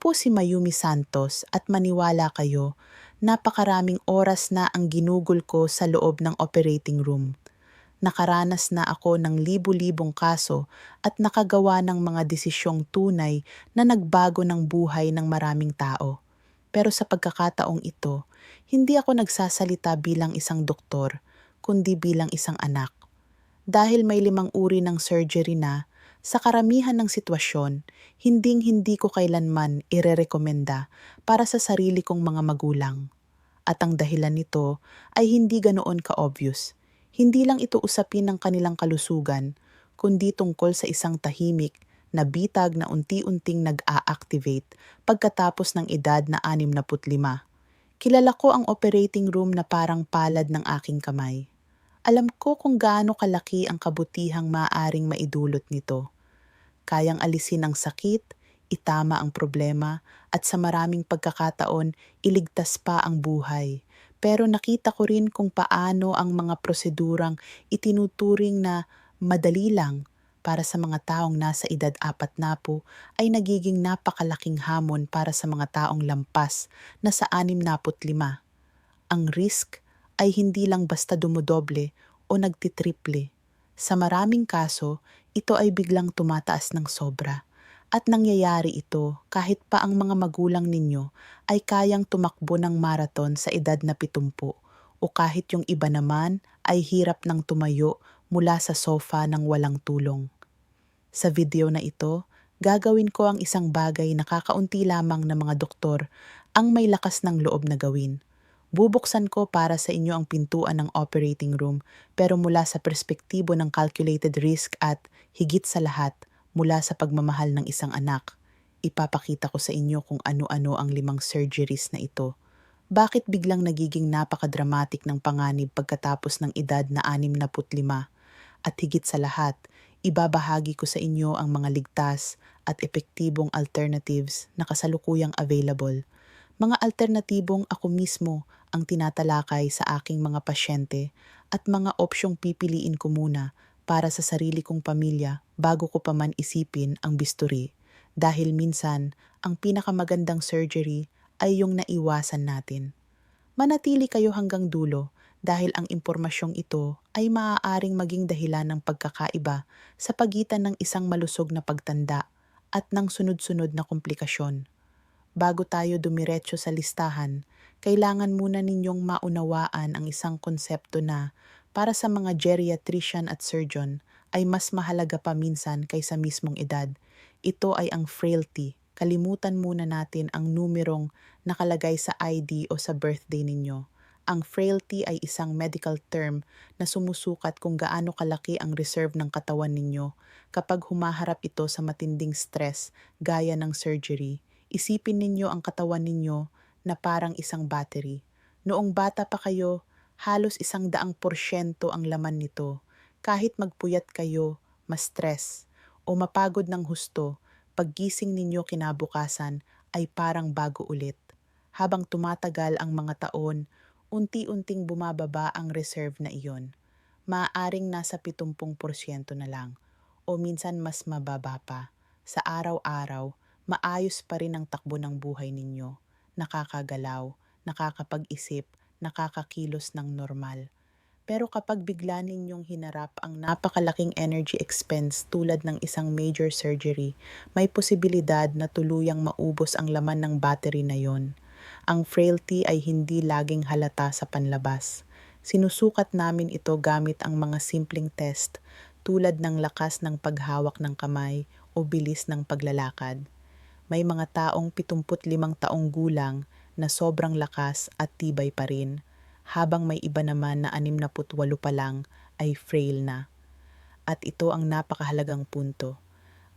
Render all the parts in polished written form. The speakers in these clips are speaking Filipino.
po si Mayumi Santos at maniwala kayo, napakaraming oras na ang ginugol ko sa loob ng operating room. Nakaranas na ako ng libu-libong kaso at nakagawa ng mga desisyong tunay na nagbago ng buhay ng maraming tao. Pero sa pagkakataong ito, hindi ako nagsasalita bilang isang doktor, kundi bilang isang anak. Dahil may 5 uri ng surgery na, sa karamihan ng sitwasyon, hinding-hindi ko kailanman irerekomenda para sa sarili kong mga magulang. At ang dahilan nito ay hindi ganoon ka-obvious. Hindi lang ito usapin ng kanilang kalusugan, kundi tungkol sa isang tahimik na bitag na unti-unting nag-a-activate pagkatapos ng edad na 65. Kilala ko ang operating room na parang palad ng aking kamay. Alam ko kung gaano kalaki ang kabutihang maaaring maidulot nito. Kayang alisin ang sakit, itama ang problema, at sa maraming pagkakataon, iligtas pa ang buhay. Pero nakita ko rin kung paano ang mga prosedurang itinuturing na madali lang para sa mga taong nasa edad 40 ay nagiging napakalaking hamon para sa mga taong lampas na sa 65. Ang risk ay hindi lang basta dumodoble o nagtitriple. Sa maraming kaso, ito ay biglang tumataas ng sobra. At nangyayari ito kahit pa ang mga magulang ninyo ay kayang tumakbo ng marathon sa edad na 70 o kahit yung iba naman ay hirap ng tumayo mula sa sofa ng walang tulong. Sa video na ito, gagawin ko ang isang bagay na kakaunti lamang ng mga doktor ang may lakas ng loob na gawin. Bubuksan ko para sa inyo ang pintuan ng operating room pero mula sa perspektibo ng calculated risk at higit sa lahat mula sa pagmamahal ng isang anak. Ipapakita ko sa inyo kung ano-ano ang 5 surgeries na ito. Bakit biglang nagiging napakadramatic ng panganib pagkatapos ng edad na 65? At higit sa lahat, ibabahagi ko sa inyo ang mga ligtas at epektibong alternatives na kasalukuyang available. Mga alternatibong ako mismo ang tinatalakay sa aking mga pasyente at mga opsyong pipiliin ko muna para sa sarili kong pamilya bago ko pa man isipin ang bisturi. Dahil minsan, ang pinakamagandang surgery ay yung naiwasan natin. Manatili kayo hanggang dulo dahil ang impormasyong ito ay maaaring maging dahilan ng pagkakaiba sa pagitan ng isang malusog na pagtanda at ng sunod-sunod na komplikasyon. Bago tayo dumiretso sa listahan, kailangan muna ninyong maunawaan ang isang konsepto na para sa mga geriatrician at surgeon ay mas mahalaga pa minsan kaysa mismong edad. Ito ay ang frailty. Kalimutan muna natin ang numerong nakalagay sa ID o sa birthday ninyo. Ang frailty ay isang medical term na sumusukat kung gaano kalaki ang reserve ng katawan ninyo kapag humaharap ito sa matinding stress gaya ng surgery. Isipin ninyo ang katawan ninyo na parang isang battery. Noong bata pa kayo, halos 100% ang laman nito. Kahit magpuyat kayo, ma-stress, o mapagod ng husto, paggising ninyo kinabukasan ay parang bago ulit. Habang tumatagal ang mga taon, unti-unting bumababa ang reserve na iyon. Maaaring nasa 70% na lang, o minsan mas mababa pa. Sa araw-araw, maayos pa rin ang takbo ng buhay ninyo. Nakakagalaw, nakakapag-isip, nakakakilos ng normal. Pero kapag bigla ninyong hinarap ang napakalaking energy expense tulad ng isang major surgery, may posibilidad na tuluyang maubos ang laman ng battery na yon. Ang frailty ay hindi laging halata sa panlabas. Sinusukat namin ito gamit ang mga simpleng test tulad ng lakas ng paghawak ng kamay o bilis ng paglalakad. May mga taong 75 taong gulang na sobrang lakas at tibay pa rin, habang may iba naman na 68 pa lang ay frail na. At ito ang napakahalagang punto.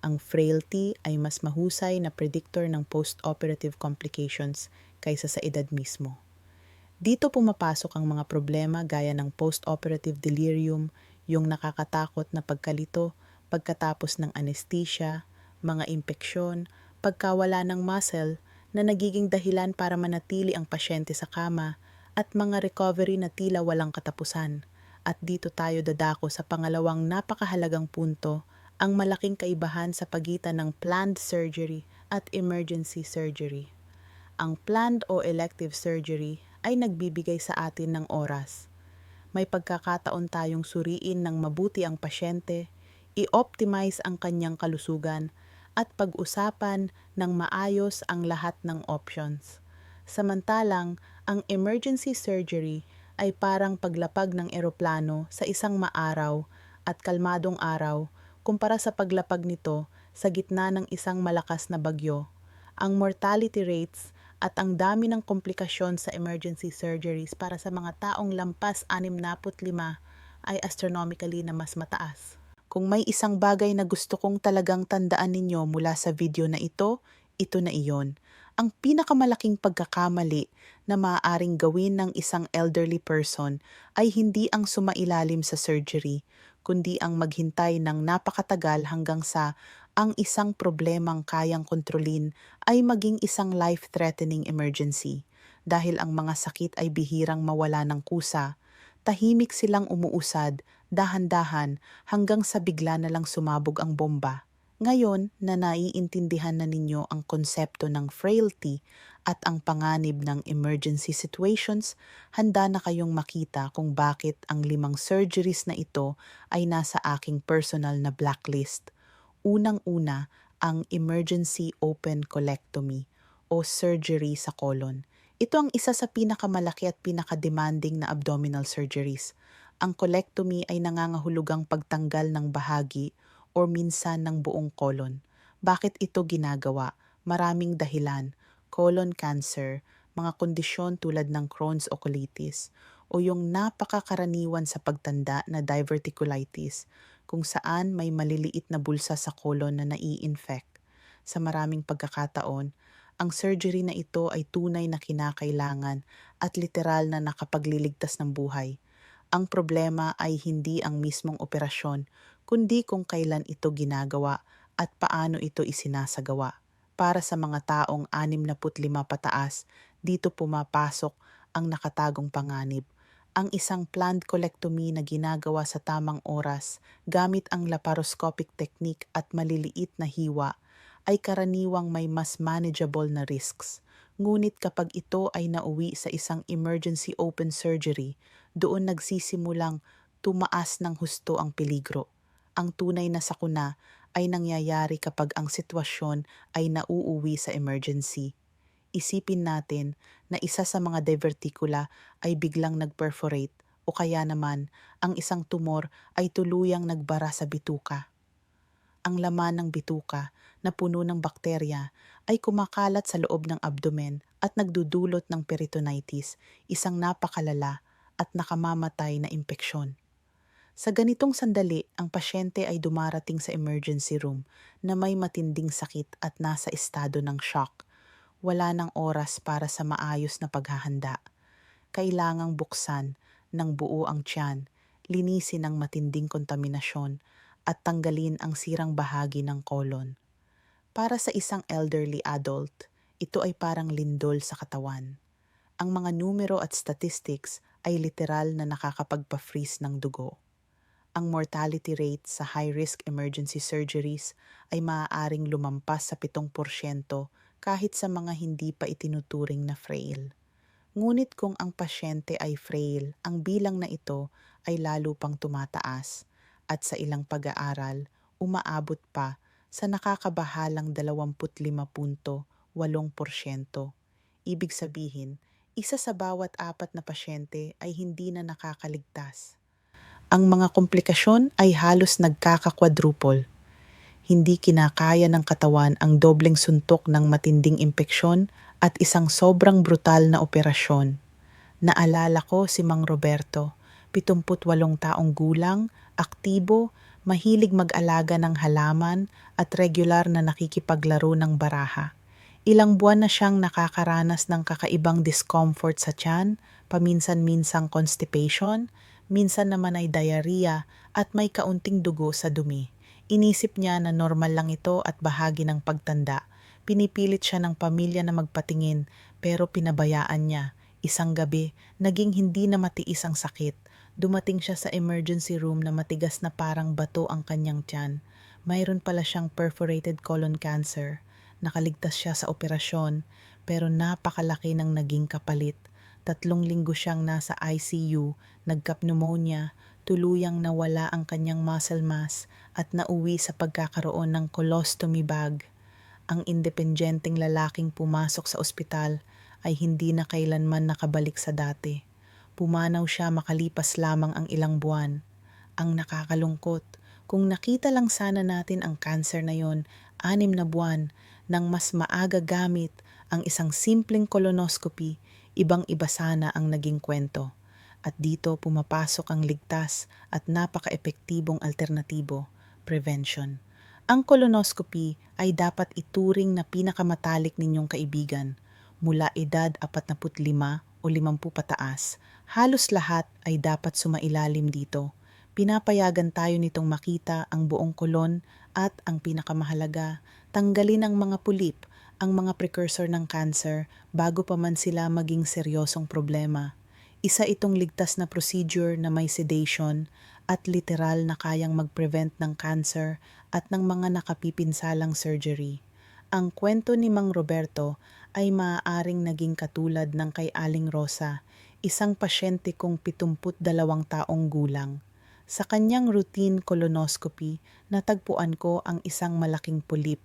Ang frailty ay mas mahusay na predictor ng post-operative complications kaysa sa edad mismo. Dito pumapasok ang mga problema gaya ng post-operative delirium, yung nakakatakot na pagkalito pagkatapos ng anesthesia, mga impeksyon, pagkawala ng muscle na nagiging dahilan para manatili ang pasyente sa kama, at mga recovery na tila walang katapusan. At dito tayo dadako sa pangalawang napakahalagang punto, ang malaking kaibahan sa pagitan ng planned surgery at emergency surgery. Ang planned o elective surgery ay nagbibigay sa atin ng oras. May pagkakataon tayong suriin ng mabuti ang pasyente, i-optimize ang kanyang kalusugan, at pag-usapan ng maayos ang lahat ng options. Samantalang, ang emergency surgery ay parang paglapag ng eroplano sa isang maaraw at kalmadong araw kumpara sa paglapag nito sa gitna ng isang malakas na bagyo. Ang mortality rates at ang dami ng komplikasyon sa emergency surgeries para sa mga taong lampas 65 ay astronomically na mas mataas. Kung may isang bagay na gusto kong talagang tandaan ninyo mula sa video na ito na iyon. Ang pinakamalaking pagkakamali na maaaring gawin ng isang elderly person ay hindi ang sumailalim sa surgery, kundi ang maghintay ng napakatagal hanggang sa ang isang problemang kayang kontrolin ay maging isang life-threatening emergency. Dahil ang mga sakit ay bihirang mawala ng kusa, tahimik silang umuusad, dahan-dahan, hanggang sa bigla na lang sumabog ang bomba. Ngayon na naiintindihan na ninyo ang konsepto ng frailty at ang panganib ng emergency situations, handa na kayong makita kung bakit ang 5 surgeries na ito ay nasa aking personal na blacklist. Unang-una, ang emergency open colectomy o surgery sa colon. Ito ang isa sa pinakamalaki at pinakademanding na abdominal surgeries. Ang colectomy ay nangangahulugang pagtanggal ng bahagi o minsan ng buong colon. Bakit ito ginagawa? Maraming dahilan. Colon cancer, mga kondisyon tulad ng Crohn's o colitis, o yung napakakaraniwan sa pagtanda na diverticulitis, kung saan may maliliit na bulsa sa colon na nai-infect. Sa maraming pagkakataon, ang surgery na ito ay tunay na kinakailangan at literal na nakapagliligtas ng buhay. Ang problema ay hindi ang mismong operasyon, kundi kung kailan ito ginagawa at paano ito isinasagawa. Para sa mga taong 65 pataas, dito pumapasok ang nakatagong panganib. Ang isang planned colectomy na ginagawa sa tamang oras gamit ang laparoscopic technique at maliliit na hiwa ay karaniwang may mas manageable na risks. Ngunit kapag ito ay nauwi sa isang emergency open surgery, doon nagsisimulang tumaas ng husto ang peligro. Ang tunay na sakuna ay nangyayari kapag ang sitwasyon ay nauuwi sa emergency. Isipin natin na isa sa mga diverticula ay biglang nag-perforate o kaya naman ang isang tumor ay tuluyang nagbara sa bituka. Ang laman ng bituka na puno ng bakterya ay kumakalat sa loob ng abdomen at nagdudulot ng peritonitis, isang napakalala at nakamamatay na impeksyon. Sa ganitong sandali, ang pasyente ay dumarating sa emergency room na may matinding sakit at nasa estado ng shock. Wala ng oras para sa maayos na paghahanda. Kailangang buksan ng buo ang tiyan, linisin ang matinding kontaminasyon, at tanggalin ang sirang bahagi ng colon. Para sa isang elderly adult, ito ay parang lindol sa katawan. Ang mga numero at statistics ay literal na nakakapagpa-freeze ng dugo. Ang mortality rate sa high-risk emergency surgeries ay maaaring lumampas sa 7% kahit sa mga hindi pa itinuturing na frail. Ngunit kung ang pasyente ay frail, ang bilang na ito ay lalo pang tumataas at sa ilang pag-aaral, umaabot pa sa nakakabahalang 20.8%. Ibig sabihin, isa sa bawat 4 na pasyente ay hindi na nakakaligtas. Ang mga komplikasyon ay halos nagkaka-quadruple. Hindi kinakaya ng katawan ang dobleng suntok ng matinding impeksyon at isang sobrang brutal na operasyon. Naalala ko si Mang Roberto, 78 taong gulang, aktibo, mahilig mag-alaga ng halaman at regular na nakikipaglaro ng baraha. Ilang buwan na siyang nakakaranas ng kakaibang discomfort sa tiyan, paminsan-minsang constipation, minsan naman ay diarrhea at may kaunting dugo sa dumi. Inisip niya na normal lang ito at bahagi ng pagtanda. Pinipilit siya ng pamilya na magpatingin pero pinabayaan niya. Isang gabi, naging hindi na matiis ang sakit. Dumating siya sa emergency room na matigas na parang bato ang kanyang tiyan. Mayroon pala siyang perforated colon cancer. Nakaligtas siya sa operasyon, pero napakalaki ng naging kapalit. 3 linggo siyang nasa ICU, nagka-pneumonia, tuluyang nawala ang kanyang muscle mass at nauwi sa pagkakaroon ng colostomy bag. Ang independenteng lalaking pumasok sa ospital ay hindi na kailanman nakabalik sa dati. Pumanaw siya makalipas lamang ang ilang buwan. Ang nakakalungkot, kung nakita lang sana natin ang cancer na yon 6 na buwan nang mas maaga gamit ang isang simpleng colonoscopy, ibang-iba sana ang naging kwento. At dito pumapasok ang ligtas at napaka-epektibong alternatibo, prevention. Ang colonoscopy ay dapat ituring na pinakamatalik ninyong kaibigan. Mula edad 45 o 50 pataas, halos lahat ay dapat sumailalim dito. Pinapayagan tayo nitong makita ang buong kolon at ang pinakamahalaga, tanggalin ang mga pulip, ang mga precursor ng cancer bago pa man sila maging seryosong problema. Isa itong ligtas na procedure na may sedation at literal na kayang mag-prevent ng cancer at ng mga nakapipinsalang surgery. Ang kwento ni Mang Roberto ay maaaring naging katulad ng kay Aling Rosa, isang pasyente kong 72 taong gulang. Sa kanyang routine colonoscopy, natagpuan ko ang isang malaking pulip.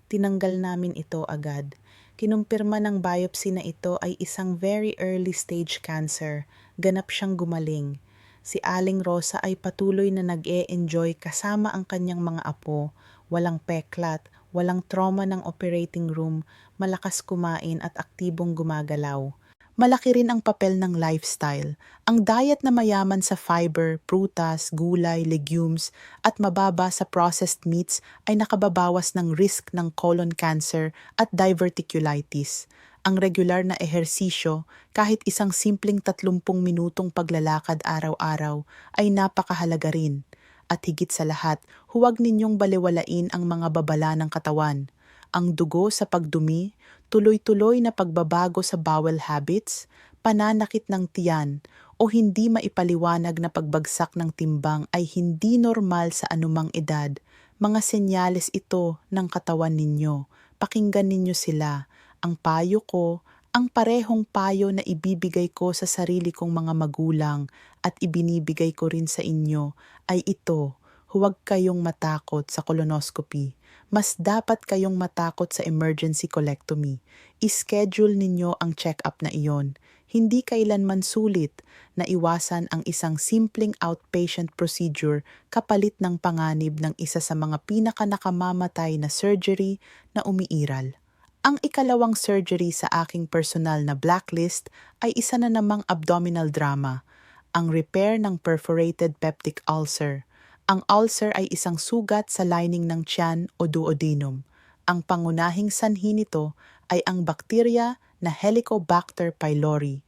Tinanggal namin ito agad. Kinumpirma ng biopsy na ito ay isang very early stage cancer. Ganap siyang gumaling. Si Aling Rosa ay patuloy na nag-e-enjoy kasama ang kanyang mga apo. Walang peklat, walang trauma ng operating room, malakas kumain at aktibong gumagalaw. Malaki rin ang papel ng lifestyle. Ang diet na mayaman sa fiber, prutas, gulay, legumes at mababa sa processed meats ay nakababawas ng risk ng colon cancer at diverticulitis. Ang regular na ehersisyo, kahit isang simpleng 30 minutong paglalakad araw-araw, ay napakahalaga rin. At higit sa lahat, huwag ninyong balewalain ang mga babala ng katawan. Ang dugo sa pagdumi, tuloy-tuloy na pagbabago sa bowel habits, pananakit ng tiyan, o hindi maipaliwanag na pagbagsak ng timbang ay hindi normal sa anumang edad. Mga senyales ito ng katawan ninyo. Pakinggan ninyo sila. Ang payo ko, ang parehong payo na ibibigay ko sa sarili kong mga magulang at ibinibigay ko rin sa inyo ay ito. Huwag kayong matakot sa colonoscopy. Mas dapat kayong matakot sa emergency colectomy. I-schedule ninyo ang check-up na iyon. Hindi kailanman sulit na iwasan ang isang simpleng outpatient procedure kapalit ng panganib ng isa sa mga pinakanakamamatay na surgery na umiiral. Ang ikalawang surgery sa aking personal na blacklist ay isa na namang abdominal drama, ang repair ng perforated peptic ulcer. Ang ulcer ay isang sugat sa lining ng tiyan o duodenum. Ang pangunahing sanhi nito ay ang bakterya na Helicobacter pylori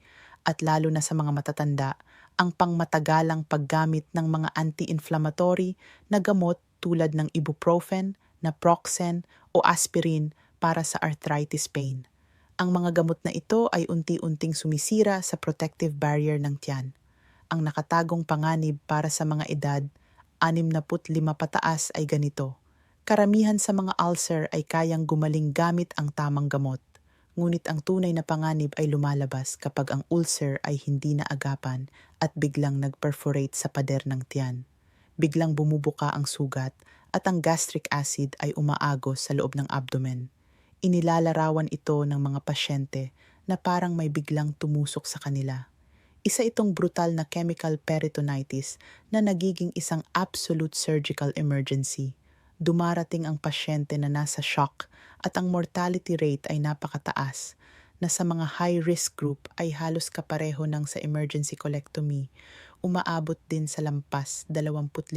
at lalo na sa mga matatanda, ang pangmatagalang paggamit ng mga anti-inflammatory na gamot tulad ng ibuprofen, naproxen o aspirin para sa arthritis pain. Ang mga gamot na ito ay unti-unting sumisira sa protective barrier ng tiyan. Ang nakatagong panganib para sa mga edad 65 pataas ay ganito. Karamihan sa mga ulcer ay kayang gumaling gamit ang tamang gamot. Ngunit ang tunay na panganib ay lumalabas kapag ang ulcer ay hindi naagapan at biglang nagperforate sa pader ng tiyan. Biglang bumubuka ang sugat at ang gastric acid ay umaagos sa loob ng abdomen. Inilalarawan ito ng mga pasyente na parang may biglang tumusok sa kanila. Isa itong brutal na chemical peritonitis na nagiging isang absolute surgical emergency. Dumarating ang pasyente na nasa shock at ang mortality rate ay napakataas, na sa mga high-risk group ay halos kapareho ng sa emergency colectomy, umaabot din sa lampas 25%.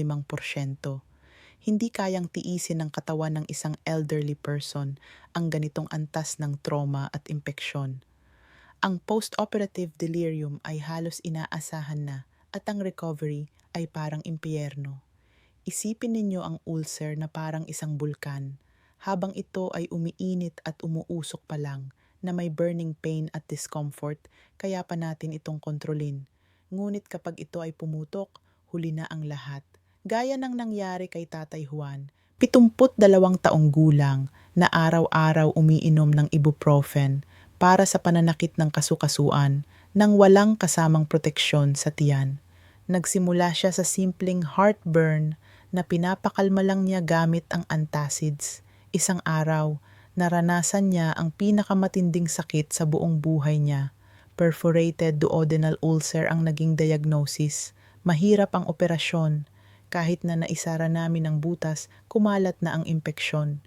Hindi kayang tiisin ng katawan ng isang elderly person ang ganitong antas ng trauma at impeksyon. Ang post-operative delirium ay halos inaasahan na at ang recovery ay parang impyerno. Isipin ninyo ang ulcer na parang isang bulkan, habang ito ay umiinit at umuusok pa lang na may burning pain at discomfort, kaya pa natin itong kontrolin. Ngunit kapag ito ay pumutok, huli na ang lahat. Gaya ng nangyari kay Tatay Juan, 72 taong gulang na araw-araw umiinom ng ibuprofen para sa pananakit ng kasukasuan nang walang kasamang proteksyon sa tiyan. Nagsimula siya sa simpleng heartburn na pinapakalma lang niya gamit ang antacids. Isang araw, naranasan niya ang pinakamatinding sakit sa buong buhay niya. Perforated duodenal ulcer ang naging diagnosis. Mahirap ang operasyon. Kahit na naisara namin ang butas, kumalat na ang impeksyon.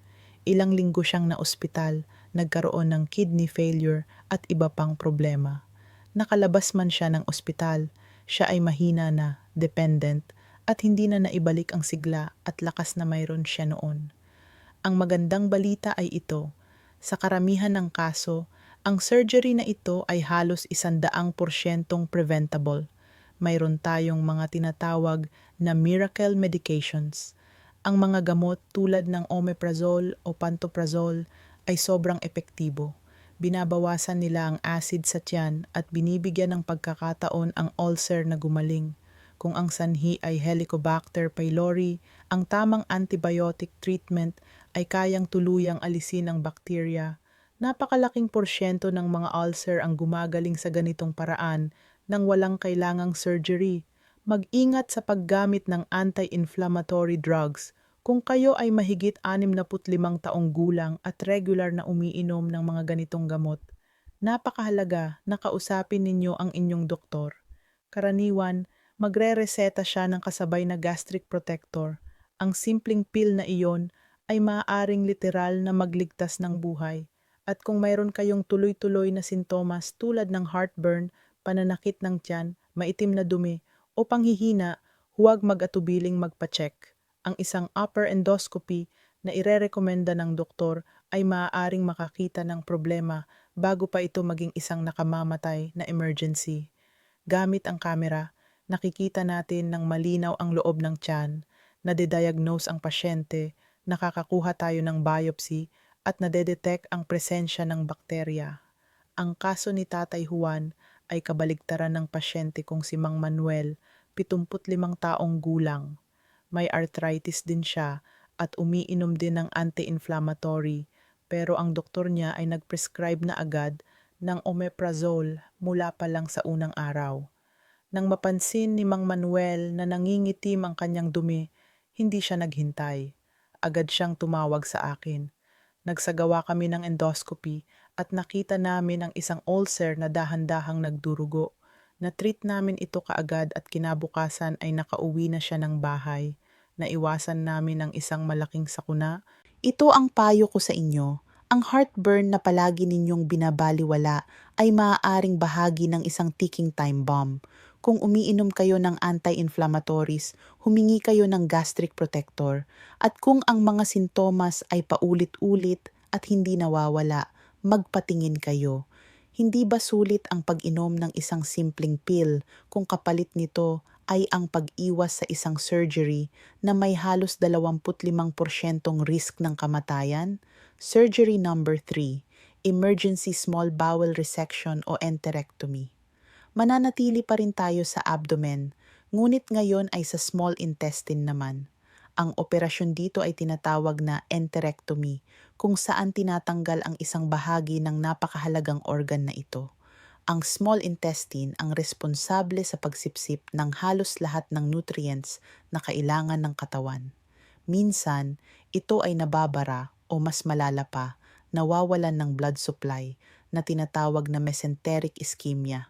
Ilang linggo siyang naospital, nagkaroon ng kidney failure at iba pang problema. Nakalabas man siya ng ospital, siya ay mahina na, dependent, at hindi na naibalik ang sigla at lakas na mayroon siya noon. Ang magandang balita ay ito, sa karamihan ng kaso, ang surgery na ito ay halos 100% preventable. Mayroon tayong mga tinatawag na miracle medications. Ang mga gamot tulad ng omeprazole o pantoprazole ay sobrang epektibo. Binabawasan nila ang acid sa tiyan at binibigyan ng pagkakataon ang ulcer na gumaling. Kung ang sanhi ay Helicobacter pylori, ang tamang antibiotic treatment ay kayang tuluyang alisin ang bakterya. Napakalaking porsyento ng mga ulcer ang gumagaling sa ganitong paraan nang walang kailangang surgery. Mag-ingat sa paggamit ng anti-inflammatory drugs. Kung kayo ay mahigit 65 taong gulang at regular na umiinom ng mga ganitong gamot, napakahalaga na kausapin ninyo ang inyong doktor. Karaniwan, magre-reseta siya ng kasabay na gastric protector. Ang simpleng pill na iyon ay maaaring literal na magligtas ng buhay. At kung mayroon kayong tuloy-tuloy na sintomas tulad ng heartburn, pananakit ng tiyan, maitim na dumi, o panghihina, huwag mag-atubiling magpa-check. Ang isang upper endoscopy na irerekomenda ng doktor ay maaaring makakita ng problema bago pa ito maging isang nakamamatay na emergency. Gamit ang kamera, nakikita natin ng malinaw ang loob ng tiyan, nade-diagnose ang pasyente, nakakakuha tayo ng biopsy, at nade-detect ang presensya ng bakterya. Ang kaso ni Tatay Juan ay kabaligtaran ng pasyente kong si Mang Manuel, 75 taong gulang. May arthritis din siya at umiinom din ng anti-inflammatory, pero ang doktor niya ay nag-prescribe na agad ng omeprazole mula pa lang sa unang araw. Nang mapansin ni Mang Manuel na nangingitim ang kanyang dumi, hindi siya naghintay. Agad siyang tumawag sa akin. Nagsagawa kami ng endoscopy at nakita namin ang isang ulcer na dahan-dahang nagdurugo. Na-treat namin ito kaagad at kinabukasan ay nakauwi na siya ng bahay. Naiwasan namin ang isang malaking sakuna. Ito ang payo ko sa inyo. Ang heartburn na palagi ninyong binabaliwala ay maaaring bahagi ng isang ticking time bomb. Kung umiinom kayo ng anti-inflammatories, humingi kayo ng gastric protector. At kung ang mga sintomas ay paulit-ulit at hindi nawawala, magpatingin kayo. Hindi ba sulit ang pag-inom ng isang simpleng pill kung kapalit nito ay ang pag-iwas sa isang surgery na may halos 25% risk ng kamatayan? Surgery number 3, emergency small bowel resection o enterectomy. Mananatili pa rin tayo sa abdomen, ngunit ngayon ay sa small intestine naman. Ang operasyon dito ay tinatawag na enterectomy, kung saan tinatanggal ang isang bahagi ng napakahalagang organ na ito. Ang small intestine ang responsable sa pagsipsip ng halos lahat ng nutrients na kailangan ng katawan. Minsan, ito ay nababara o mas malala pa, nawawalan ng blood supply na tinatawag na mesenteric ischemia.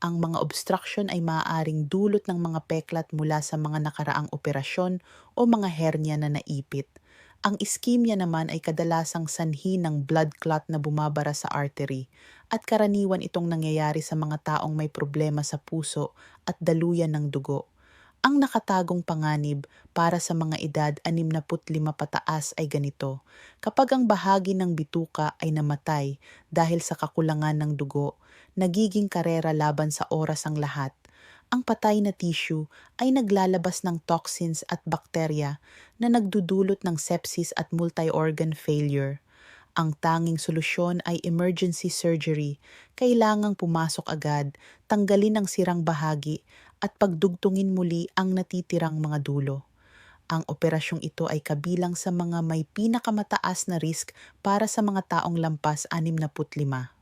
Ang mga obstruction ay maaaring dulot ng mga peklat mula sa mga nakaraang operasyon o mga hernia na naipit. Ang ischemia naman ay kadalasang sanhi ng blood clot na bumabara sa artery at karaniwan itong nangyayari sa mga taong may problema sa puso at daluyan ng dugo. Ang nakatagong panganib para sa mga edad 65 pataas ay ganito. Kapag ang bahagi ng bituka ay namatay dahil sa kakulangan ng dugo, nagiging karera laban sa oras ang lahat. Ang patay na tissue ay naglalabas ng toxins at bakterya na nagdudulot ng sepsis at multi-organ failure. Ang tanging solusyon ay emergency surgery. Kailangang pumasok agad, tanggalin ang sirang bahagi, at pagdugtungin muli ang natitirang mga dulo. Ang operasyong ito ay kabilang sa mga may pinakamataas na risk para sa mga taong lampas 65.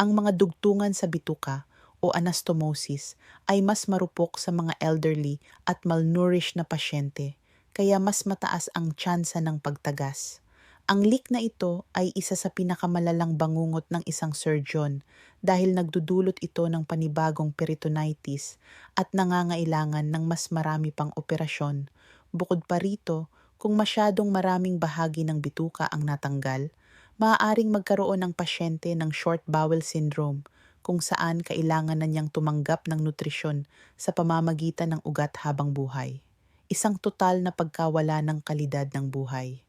Ang mga dugtungan sa bituka o anastomosis ay mas marupok sa mga elderly at malnourished na pasyente, kaya mas mataas ang tsansa ng pagtagas. Ang leak na ito ay isa sa pinakamalalang bangungot ng isang surgeon dahil nagdudulot ito ng panibagong peritonitis at nangangailangan ng mas marami pang operasyon. Bukod pa rito, kung masyadong maraming bahagi ng bituka ang natanggal, maaaring magkaroon ng pasyente ng short bowel syndrome kung saan kailangan na niyang tumanggap ng nutrisyon sa pamamagitan ng ugat habang buhay. Isang total na pagkawala ng kalidad ng buhay.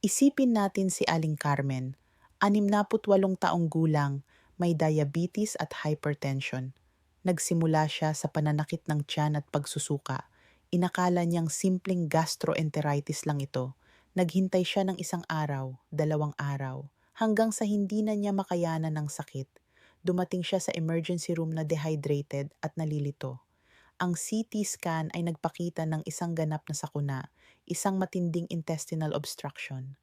Isipin natin si Aling Carmen, 68 taong gulang, may diabetes at hypertension. Nagsimula siya sa pananakit ng tiyan at pagsusuka. Inakala niyang simpleng gastroenteritis lang ito. Naghintay siya ng 1 araw, 2 araw, hanggang sa hindi na niya makayanan ng sakit. Dumating siya sa emergency room na dehydrated at nalilito. Ang CT scan ay nagpakita ng isang ganap na sakuna, isang matinding intestinal obstruction.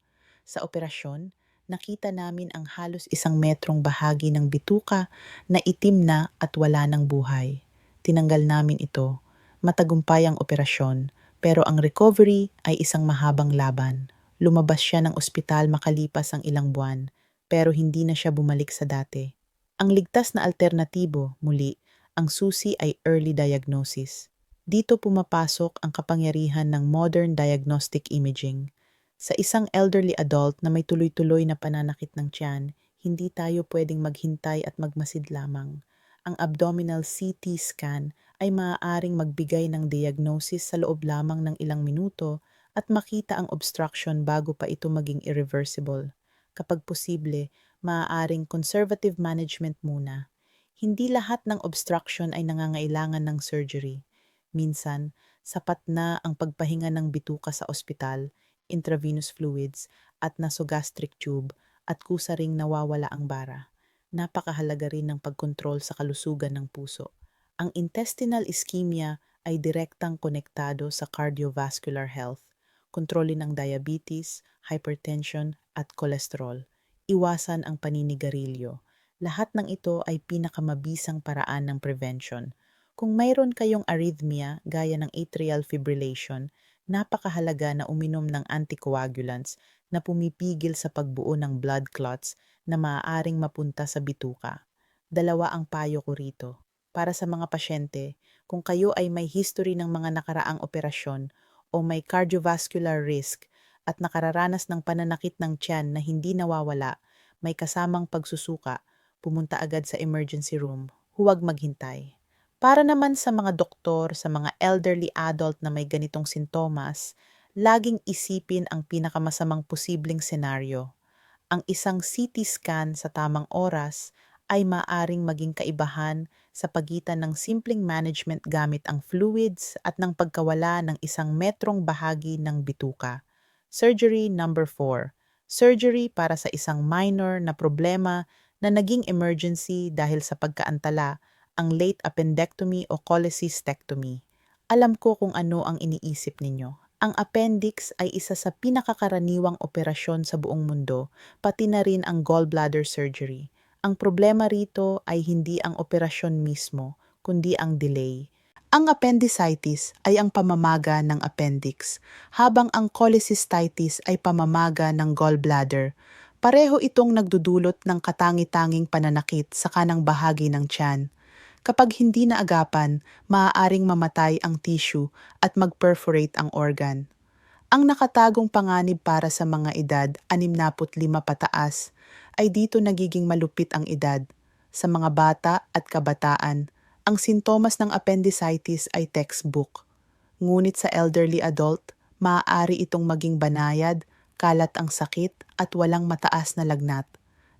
Sa operasyon, nakita namin ang halos 1 metrong bahagi ng bituka na itim na at wala ng buhay. Tinanggal namin ito. Matagumpay ang operasyon, pero ang recovery ay isang mahabang laban. Lumabas siya ng ospital makalipas ang ilang buwan, pero hindi na siya bumalik sa dati. Ang ligtas na alternatibo, muli, ang susi ay early diagnosis. Dito pumapasok ang kapangyarihan ng modern diagnostic imaging. Sa isang elderly adult na may tuloy-tuloy na pananakit ng tiyan, hindi tayo pwedeng maghintay at magmasid lamang. Ang abdominal CT scan ay maaaring magbigay ng diagnosis sa loob lamang ng ilang minuto at makita ang obstruction bago pa ito maging irreversible. Kapag posible, maaaring conservative management muna. Hindi lahat ng obstruction ay nangangailangan ng surgery. Minsan, sapat na ang pagpahinga ng bituka sa ospital, intravenous fluids at nasogastric tube at kusa ring nawawala ang bara. Napakahalaga rin ng pagkontrol sa kalusugan ng puso. Ang intestinal ischemia ay direktang konektado sa cardiovascular health, kontrolin ang diabetes, hypertension at cholesterol. Iwasan ang paninigarilyo. Lahat ng ito ay pinakamabisang paraan ng prevention. Kung mayroon kayong arrhythmia gaya ng atrial fibrillation, napakahalaga na uminom ng anticoagulants na pumipigil sa pagbuo ng blood clots na maaaring mapunta sa bituka. 2 ang payo ko rito. Para sa mga pasyente, kung kayo ay may history ng mga nakaraang operasyon o may cardiovascular risk at nakararanas ng pananakit ng tiyan na hindi nawawala, may kasamang pagsusuka, pumunta agad sa emergency room, huwag maghintay. Para naman sa mga doktor, sa mga elderly adult na may ganitong sintomas, laging isipin ang pinakamasamang posibleng senaryo. Ang isang CT scan sa tamang oras ay maaring maging kaibahan sa pagitan ng simpleng management gamit ang fluids at ng pagkawala ng 1 metrong bahagi ng bituka. Surgery number 4. Surgery para sa isang minor na problema na naging emergency dahil sa pagkaantala, ang late appendectomy o cholecystectomy. Alam ko kung ano ang iniisip ninyo. Ang appendix ay isa sa pinakakaraniwang operasyon sa buong mundo, pati na rin ang gallbladder surgery. Ang problema rito ay hindi ang operasyon mismo, kundi ang delay. Ang appendicitis ay ang pamamaga ng appendix, habang ang cholecystitis ay pamamaga ng gallbladder. Pareho itong nagdudulot ng katangi-tanging pananakit sa kanang bahagi ng tiyan. Kapag hindi naagapan, maaaring mamatay ang tissue at mag-perforate ang organ. Ang nakatagong panganib para sa mga edad 65 pataas ay dito nagiging malupit ang edad. Sa mga bata at kabataan, ang sintomas ng appendicitis ay textbook. Ngunit sa elderly adult, maaari itong maging banayad, kalat ang sakit at walang mataas na lagnat.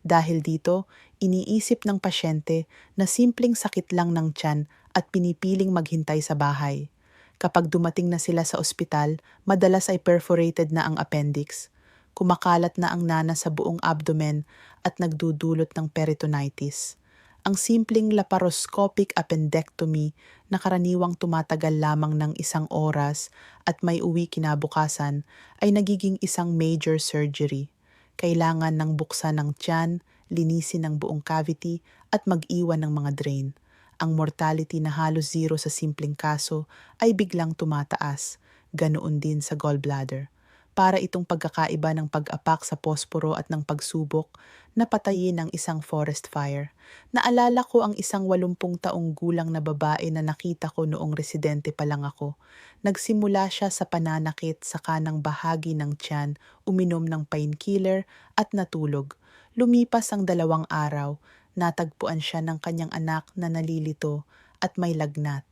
Dahil dito, iniisip ng pasyente na simpleng sakit lang ng tiyan at pinipiling maghintay sa bahay. Kapag dumating na sila sa ospital, madalas ay perforated na ang appendix. Kumakalat na ang nana sa buong abdomen at nagdudulot ng peritonitis. Ang simpleng laparoscopic appendectomy na karaniwang tumatagal lamang ng 1 oras at may uwi kinabukasan ay nagiging isang major surgery. Kailangan ng buksan ng tiyan, linisin ang buong cavity at mag-iwan ng mga drain. Ang mortality na halos zero sa simpleng kaso ay biglang tumataas, ganoon din sa gallbladder. Para itong pagkakaiba ng pag-apak sa posporo at ng pagsubok na patayin ng isang forest fire. Naalala ko ang isang 80 taong gulang na babae na nakita ko noong residente pa lang ako. Nagsimula siya sa pananakit sa kanang bahagi ng tiyan, uminom ng painkiller at natulog. Lumipas ang 2 araw, natagpuan siya ng kanyang anak na nalilito at may lagnat.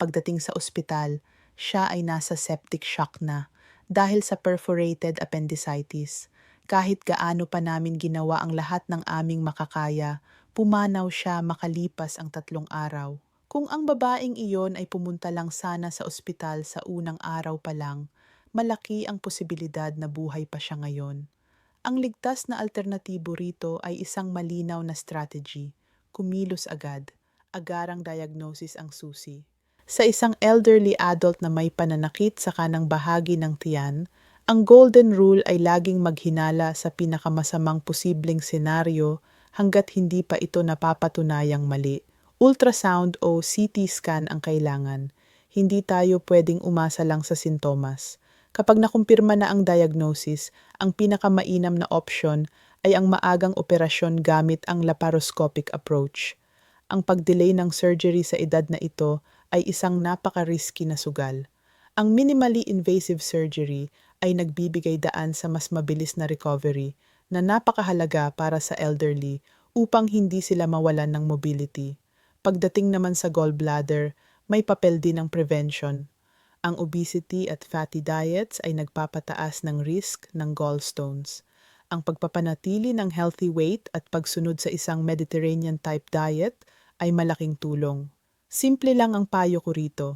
Pagdating sa ospital, siya ay nasa septic shock na dahil sa perforated appendicitis. Kahit gaano pa namin ginawa ang lahat ng aming makakaya, pumanaw siya makalipas ang 3 araw. Kung ang babaeng iyon ay pumunta lang sana sa ospital sa unang araw pa lang, malaki ang posibilidad na buhay pa siya ngayon. Ang ligtas na alternatibo rito ay isang malinaw na strategy. Kumilos agad. Agarang diagnosis ang susi. Sa isang elderly adult na may pananakit sa kanang bahagi ng tiyan, ang golden rule ay laging maghinala sa pinakamasamang posibleng senaryo hanggat hindi pa ito napapatunayang mali. Ultrasound o CT scan ang kailangan. Hindi tayo pwedeng umasa lang sa sintomas. Kapag nakumpirma na ang diagnosis, ang pinakamainam na option ay ang maagang operasyon gamit ang laparoscopic approach. Ang pag-delay ng surgery sa edad na ito ay isang napaka-risky na sugal. Ang minimally invasive surgery ay nagbibigay daan sa mas mabilis na recovery na napakahalaga para sa elderly upang hindi sila mawalan ng mobility. Pagdating naman sa gallbladder, may papel din ang prevention. Ang obesity at fatty diets ay nagpapataas ng risk ng gallstones. Ang pagpapanatili ng healthy weight at pagsunod sa isang Mediterranean type diet ay malaking tulong. Simple lang ang payo ko rito.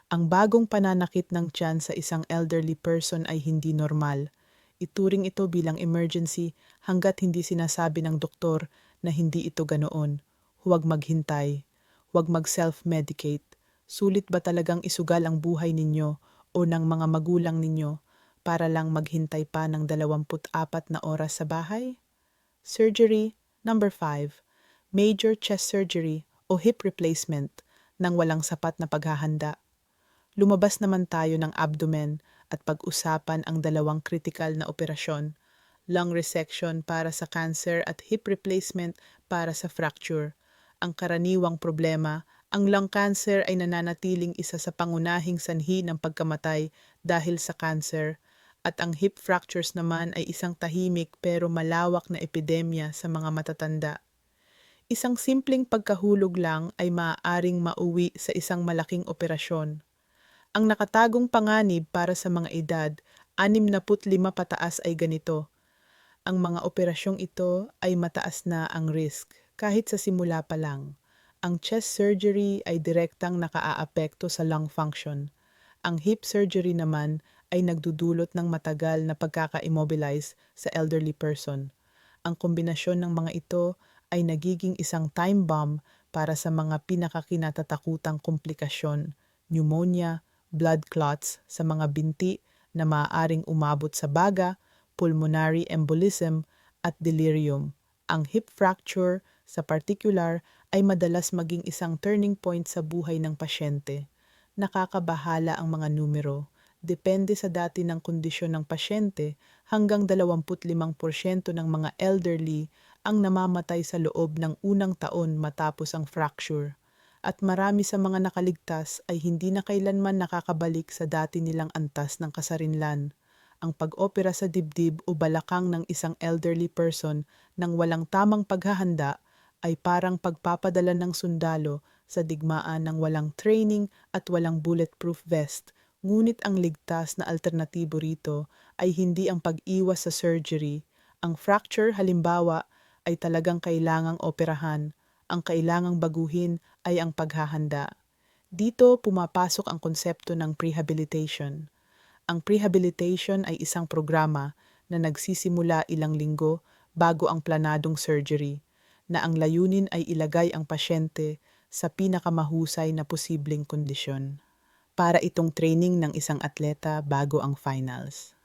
Ang bagong pananakit ng tiyan sa isang elderly person ay hindi normal. Ituring ito bilang emergency hanggat hindi sinasabi ng doktor na hindi ito ganoon. Huwag maghintay. Huwag mag-self-medicate. Sulit ba talagang isugal ang buhay ninyo o ng mga magulang ninyo para lang maghintay pa ng 24 na oras sa bahay? Surgery number 5. Major chest surgery o hip replacement nang walang sapat na paghahanda. Lumabas naman tayo ng abdomen at pag-usapan ang 2 kritikal na operasyon, lung resection para sa cancer at hip replacement para sa fracture. Ang karaniwang problema, ang lung cancer ay nananatiling isa sa pangunahing sanhi ng pagkamatay dahil sa cancer, at ang hip fractures naman ay isang tahimik pero malawak na epidemya sa mga matatanda. Isang simpleng pagkahulog lang ay maaaring mauwi sa isang malaking operasyon. Ang nakatagong panganib para sa mga edad 65 pataas ay ganito. Ang mga operasyong ito ay mataas na ang risk kahit sa simula pa lang. Ang chest surgery ay direktang nakaaapekto sa lung function. Ang hip surgery naman ay nagdudulot ng matagal na pagkaka-immobilize sa elderly person. Ang kombinasyon ng mga ito ay nagiging isang time bomb para sa mga pinakakinatatakutang komplikasyon, pneumonia, blood clots sa mga binti na maaaring umabot sa baga, pulmonary embolism at delirium. Ang hip fracture sa particular ay madalas maging isang turning point sa buhay ng pasyente. Nakakabahala ang mga numero. Depende sa dati ng kondisyon ng pasyente, hanggang 25% ng mga elderly ang namamatay sa loob ng unang taon matapos ang fracture. At marami sa mga nakaligtas ay hindi na kailanman nakakabalik sa dati nilang antas ng kasarinlan. Ang pag-opera sa dibdib o balakang ng isang elderly person nang walang tamang paghahanda ay parang pagpapadala ng sundalo sa digmaan ng walang training at walang bulletproof vest. Ngunit ang ligtas na alternatibo rito ay hindi ang pag-iwas sa surgery. Ang fracture halimbawa ay talagang kailangang operahan. Ang kailangang baguhin ay ang paghahanda. Dito pumapasok ang konsepto ng prehabilitation. Ang prehabilitation ay isang programa na nagsisimula ilang linggo bago ang planadong surgery. na ang layunin ay ilagay ang pasyente sa pinakamahusay na posibleng kondisyon para itong training ng isang atleta bago ang finals.